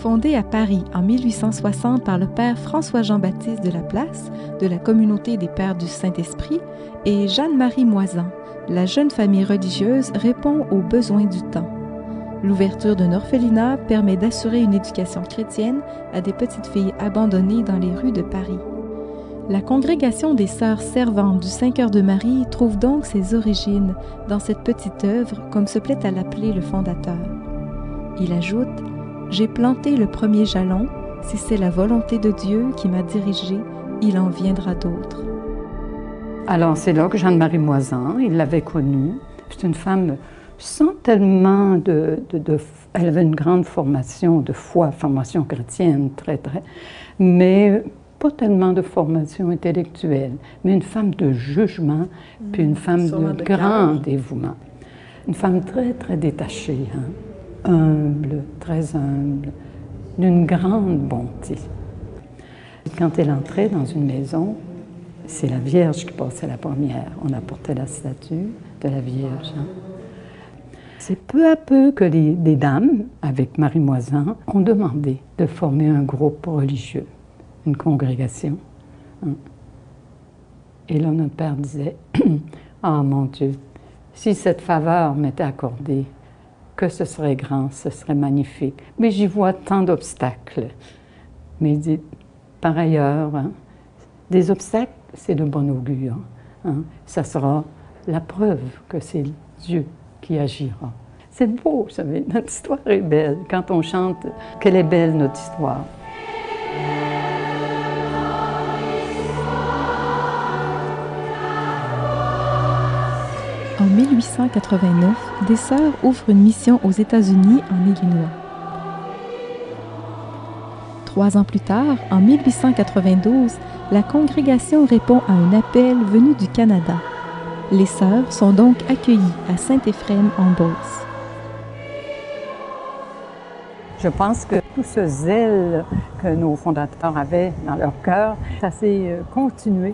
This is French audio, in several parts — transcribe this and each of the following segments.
Fondée à Paris en 1860 par le père François-Jean-Baptiste de Laplace, de la Communauté des Pères du Saint-Esprit, et Jeanne-Marie Moisan, la jeune famille religieuse répond aux besoins du temps. L'ouverture d'un orphelinat permet d'assurer une éducation chrétienne à des petites filles abandonnées dans les rues de Paris. La congrégation des Sœurs servantes du Saint-Cœur de Marie trouve donc ses origines dans cette petite œuvre, comme se plaît à l'appeler le fondateur. Il ajoute « J'ai planté le premier jalon, si c'est la volonté de Dieu qui m'a dirigé, il en viendra d'autres. » Alors c'est là que Jeanne-Marie Moisan, il l'avait connue. C'est une femme sans tellement elle avait une grande formation de foi, formation chrétienne, mais pas tellement de formation intellectuelle, mais une femme de jugement, puis une femme de grand dévouement. Une femme très détachée, humble, très humble, d'une grande bonté. Quand elle entrait dans une maison, c'est la Vierge qui passait la première. On apportait la statue de la Vierge. C'est peu à peu que des dames, avec Marie Moisan, ont demandé de former un groupe religieux, une congrégation. Et là, notre père disait, « Ah, mon Dieu, si cette faveur m'était accordée, que ce serait grand, ce serait magnifique. Mais j'y vois tant d'obstacles. » Mais il dit, par ailleurs, des obstacles, c'est de bon augure. Ça sera la preuve que c'est Dieu qui agira. C'est beau, vous savez, notre histoire est belle. Quand on chante, quelle est belle notre histoire. En 1889, des sœurs ouvrent une mission aux États-Unis en Illinois. 3 ans plus tard, en 1892, la congrégation répond à un appel venu du Canada. Les sœurs sont donc accueillies à Saint-Éphrem-en-Beauce. Je pense que tout ce zèle que nos fondateurs avaient dans leur cœur, ça s'est continué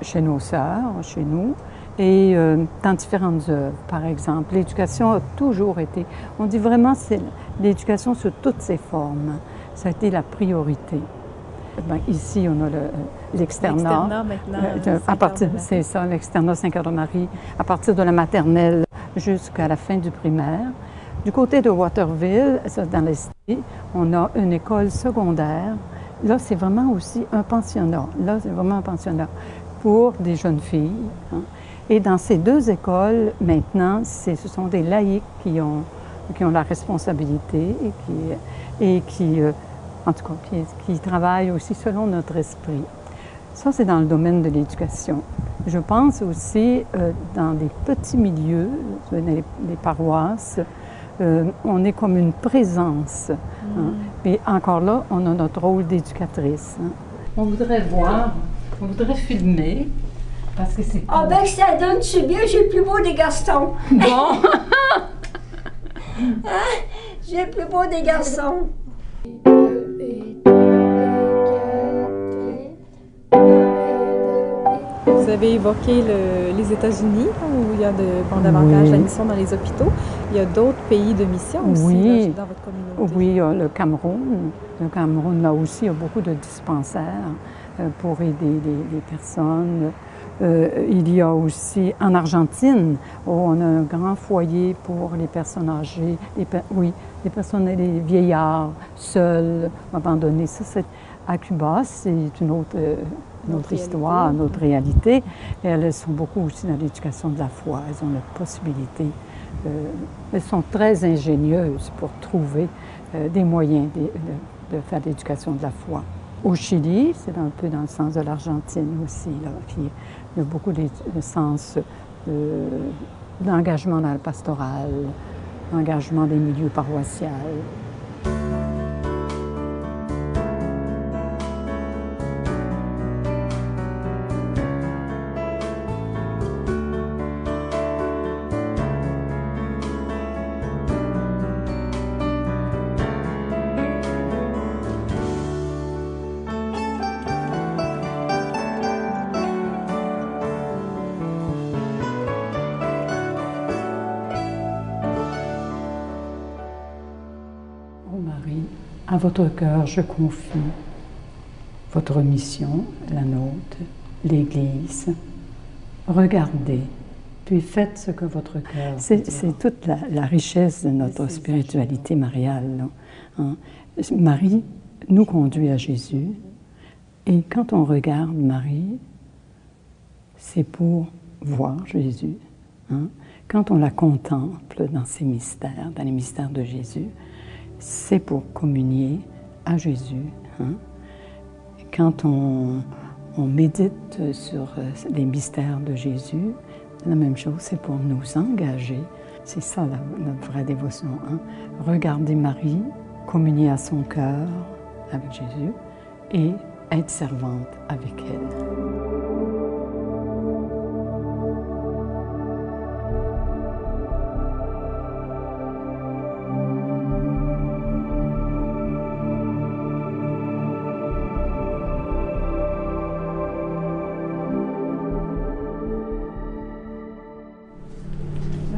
chez nos sœurs, chez nous, et dans différentes œuvres. Par exemple, l'éducation a toujours été, on dit vraiment, c'est l'éducation sous toutes ses formes. Ça a été la priorité. Bien, ici, on a l'externat. L'externat maintenant. C'est ça, l'externat Saint-Cœur-de-Marie, à partir de la maternelle jusqu'à la fin du primaire. Du côté de Waterville, dans l'Est, on a une école secondaire. Là, c'est vraiment aussi un pensionnat. Là, c'est vraiment un pensionnat pour des jeunes filles. Et dans ces 2 écoles, maintenant, ce sont des laïcs qui ont la responsabilité et qui en tout cas, qui travaillent aussi selon notre esprit. Ça, c'est dans le domaine de l'éducation. Je pense aussi dans des petits milieux, les paroisses, on est comme une présence. Et encore là, on a notre rôle d'éducatrice. On voudrait voir, on voudrait filmer, parce que c'est... Ah ben, ça donne, c'est bien, j'ai le plus beau des garçons. Bon! J'ai le plus beau des garçons. Vous avez évoqué les États-Unis, où il y a davantage la mission dans les hôpitaux. Il y a d'autres pays de mission aussi dans votre communauté. Oui, il y a le Cameroun. Le Cameroun, là aussi, il y a beaucoup de dispensaires pour aider les personnes. Il y a aussi en Argentine, où on a un grand foyer pour les personnes âgées, les personnes, les vieillards, seuls, abandonnés. Ça, c'est à Cuba, c'est une autre histoire, une autre réalité. Et elles sont beaucoup aussi dans l'éducation de la foi. Elles ont la possibilité, elles sont très ingénieuses pour trouver des moyens de faire l'éducation de la foi. Au Chili, c'est un peu dans le sens de l'Argentine aussi, là, il y a beaucoup de sens d'engagement dans le pastoral, engagement des milieux paroissiaux. À votre cœur, je confie votre mission, la nôtre, l'Église. Regardez, puis faites ce que votre cœur vous dira. C'est toute la richesse de notre spiritualité mariale, là, hein. Marie nous conduit à Jésus, et quand on regarde Marie, c'est pour voir Jésus, hein. Quand on la contemple dans ses mystères, dans les mystères de Jésus, c'est pour communier à Jésus, hein. Quand on médite sur les mystères de Jésus, la même chose, c'est pour nous engager. C'est ça notre vraie dévotion, hein. Regarder Marie, communier à son cœur avec Jésus et être servante avec elle.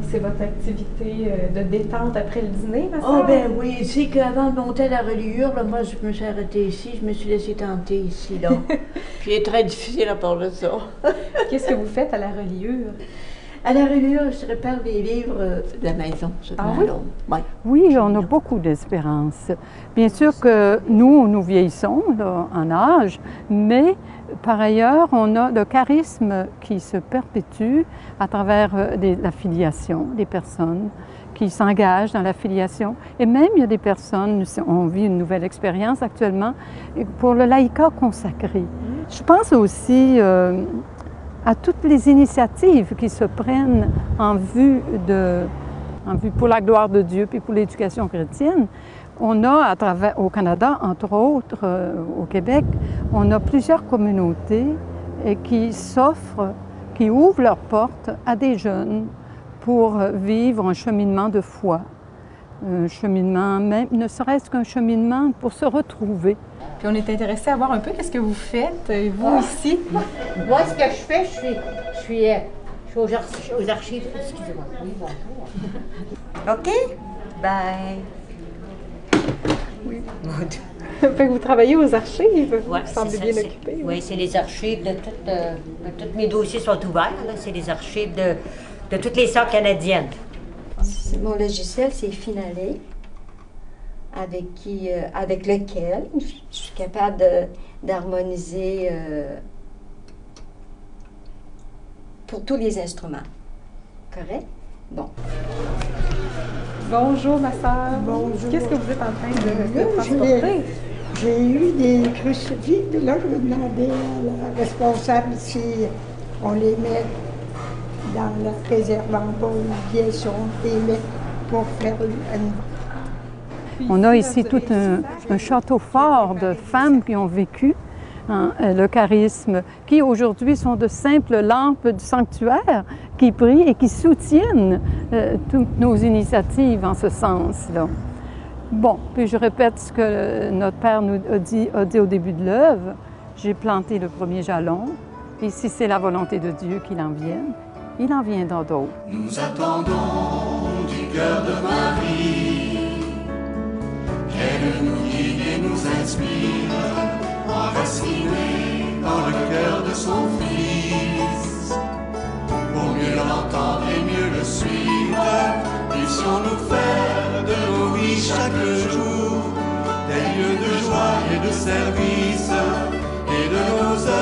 C'est votre activité de détente après le dîner, ma Oh sœur? ben oui, c'est qu'avant de monter à la reliure, là, moi je me suis arrêtée ici, je me suis laissée tenter ici, là. Puis c'est très difficile à part de ça. Qu'est-ce que vous faites à la reliure? À la reliure, je répare les livres de la maison. Ah oui? Ouais. Oui, on a beaucoup d'espérance. Bien sûr que nous vieillissons là, en âge, mais par ailleurs, on a le charisme qui se perpétue à travers la filiation des personnes qui s'engagent dans la filiation. Et même, il y a des personnes, on vit une nouvelle expérience actuellement, pour le laïcat consacré. Je pense aussi à toutes les initiatives qui se prennent en vue pour la gloire de Dieu puis pour l'éducation chrétienne. On a au Canada, entre autres, au Québec, on a plusieurs communautés qui s'offrent, qui ouvrent leurs portes à des jeunes pour vivre un cheminement de foi. Un cheminement, même ne serait-ce qu'un cheminement pour se retrouver. Puis on est intéressé à voir un peu qu'est-ce que vous faites, vous, ici. Moi, ce que je fais, je suis aux archives. Excusez-moi. Oui, bonjour. OK? Bye. Oui. Fait que vous travaillez aux archives, vous Ouais, semblez c'est bien ça, occupé. Oui, c'est les archives de tous mes dossiers sont ouverts. C'est les archives de toutes les sœurs canadiennes. Mon logiciel, c'est Finale, avec lequel je suis capable d'harmoniser pour tous les instruments. Correct? Bon. Bonjour, ma sœur. Bonjour. Qu'est-ce que vous êtes en train de Là, transporter? j'ai eu des crucifix, puis là, je vais demander à la responsable si on les met dans le réservoir ou bien si on les met pour faire une... On a ici tout un château fort de femmes qui ont vécu le charisme, qui aujourd'hui sont de simples lampes du sanctuaire, qui prient et qui soutiennent toutes nos initiatives en ce sens-là. Bon, puis je répète ce que notre Père nous a dit au début de l'œuvre. J'ai planté le premier jalon, et si c'est la volonté de Dieu qu'il en vienne, il en viendra d'autres. Nous attendons du cœur de Marie, qu'elle nous guide et nous inspire, enracinée dans le cœur de son Fils. Pour mieux l'entendre et mieux le suivre, puissions-nous faire de nos vies chaque jour des lieux de joie et de service, et de nos œuvres